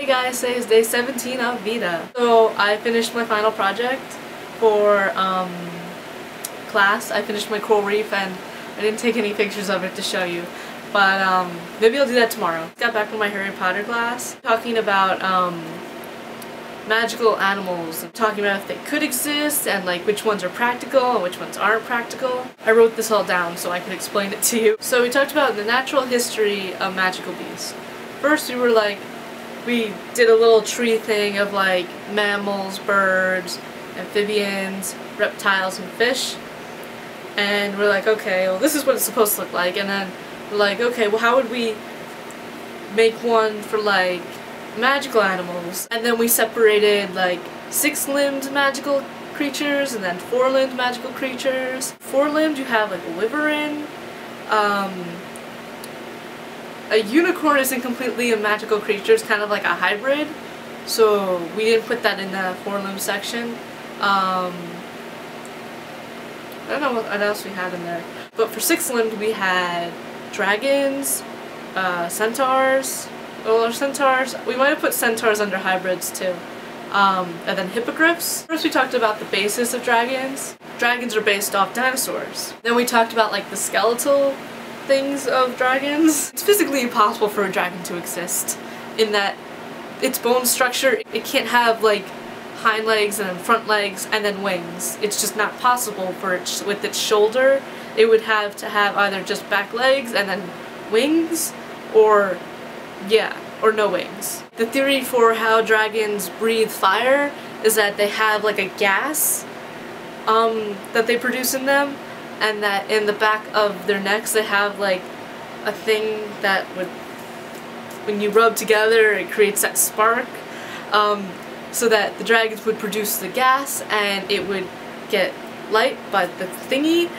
Hey guys, today is day 17 of VEDA. So I finished my final project for class. I finished my coral reef and I didn't take any pictures of it to show you. But maybe I'll do that tomorrow. Got back from my Harry Potter class talking about magical animals and talking about if they could exist and like which ones are practical and which ones aren't practical. I wrote this all down so I could explain it to you. So we talked about the natural history of magical beasts. First we did a little tree thing of like mammals, birds, amphibians, reptiles, and fish. And we're like, okay, well this is what it's supposed to look like. And then we're like, okay, well how would we make one for like magical animals? And then we separated like 6-limbed magical creatures and then 4-limbed magical creatures. 4-limbed you have like a wyvern. A unicorn isn't completely a magical creature, it's kind of like a hybrid, so we didn't put that in the 4-limbed section. I don't know what else we had in there. But for 6-limbed we had dragons, centaurs. Well, our centaurs, we might have put centaurs under hybrids too. And then hippogriffs. First we talked about the basis of dragons. Dragons are based off dinosaurs. Then we talked about like the skeletal things of dragons. It's physically impossible for a dragon to exist in that its bone structure, it can't have like hind legs and then front legs and then wings. It's just not possible for it with its shoulder. It would have to have either just back legs and then wings or no wings. The theory for how dragons breathe fire is that they have like a gas that they produce in them, and that in the back of their necks they have like a thing that would, when you rub together, it creates that spark, so that the dragons would produce the gas and it would get light by the thingy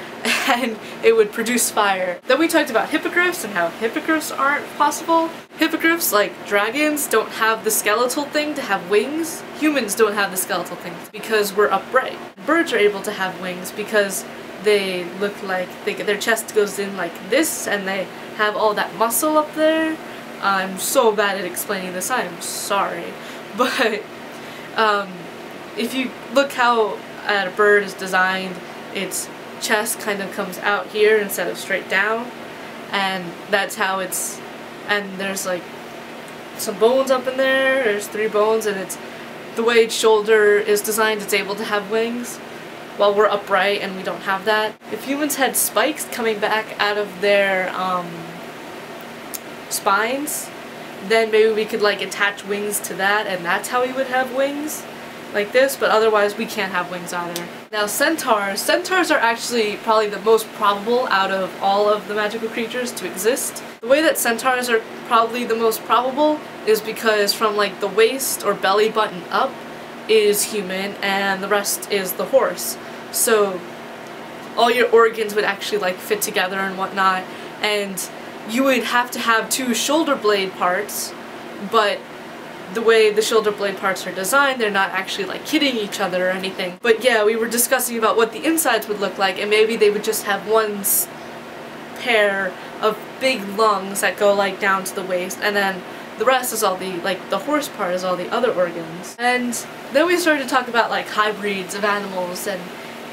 and it would produce fire. Then we talked about hippogriffs and how hippogriffs aren't possible. Hippogriffs, like dragons, don't have the skeletal thing to have wings. Humans don't have the skeletal thing because we're upright. Birds are able to have wings because they look like their chest goes in like this and they have all that muscle up there. I'm so bad at explaining this, I'm sorry. But if you look how a bird is designed, its chest kind of comes out here instead of straight down, and that's how it's, and there's like some bones up in there, there's 3 bones, and it's the way its shoulder is designed, it's able to have wings. While we're upright and we don't have that. If humans had spikes coming back out of their spines, then maybe we could like attach wings to that and that's how we would have wings like this, but otherwise we can't have wings either. Now centaurs are actually probably the most probable out of all of the magical creatures to exist. The way that centaurs are probably the most probable is because from like the waist or belly button up is human and the rest is the horse. So all your organs would actually like fit together and whatnot, and you would have to have 2 shoulder blade parts, but the way the shoulder blade parts are designed, they're not actually like hitting each other or anything. But yeah, we were discussing about what the insides would look like, and maybe they would just have one pair of big lungs that go like down to the waist, and then the rest is all the, like, the horse part is all the other organs. And then we started to talk about like hybrids of animals and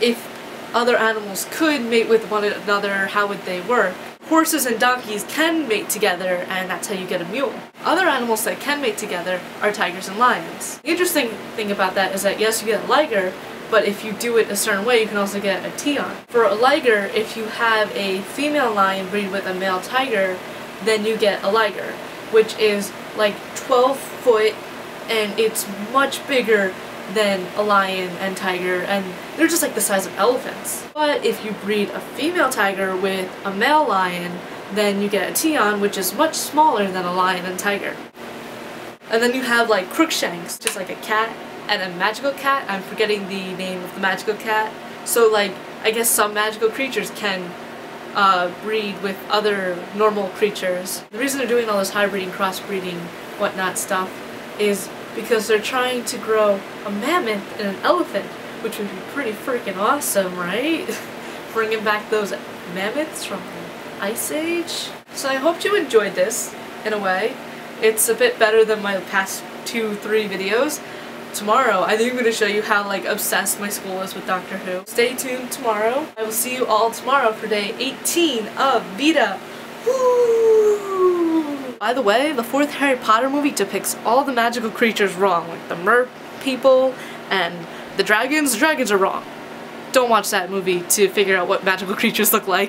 if other animals could mate with one another, how would they work? Horses and donkeys can mate together and that's how you get a mule. Other animals that can mate together are tigers and lions. The interesting thing about that is that yes, you get a liger, but if you do it a certain way, you can also get a Tian. For a liger, if you have a female lion breed with a male tiger, then you get a liger, which is like 12 foot and it's much bigger than a lion and tiger, and they're just like the size of elephants. But if you breed a female tiger with a male lion, then you get a Tian, which is much smaller than a lion and tiger. And then you have like Crookshanks, just like a cat and a magical cat. I'm forgetting the name of the magical cat. So like, I guess some magical creatures can breed with other normal creatures. The reason they're doing all this hybriding, crossbreeding, whatnot stuff is because they're trying to grow a mammoth and an elephant, which would be pretty freaking awesome, right? Bringing back those mammoths from the Ice Age. So I hope you enjoyed this, in a way. It's a bit better than my past 2-3 videos. Tomorrow, I think I'm going to show you how like obsessed my school is with Doctor Who. Stay tuned tomorrow. I will see you all tomorrow for day 18 of VEDA. Woo! By the way, the 4th Harry Potter movie depicts all the magical creatures wrong, like the mer people and the dragons. The dragons are wrong. Don't watch that movie to figure out what magical creatures look like.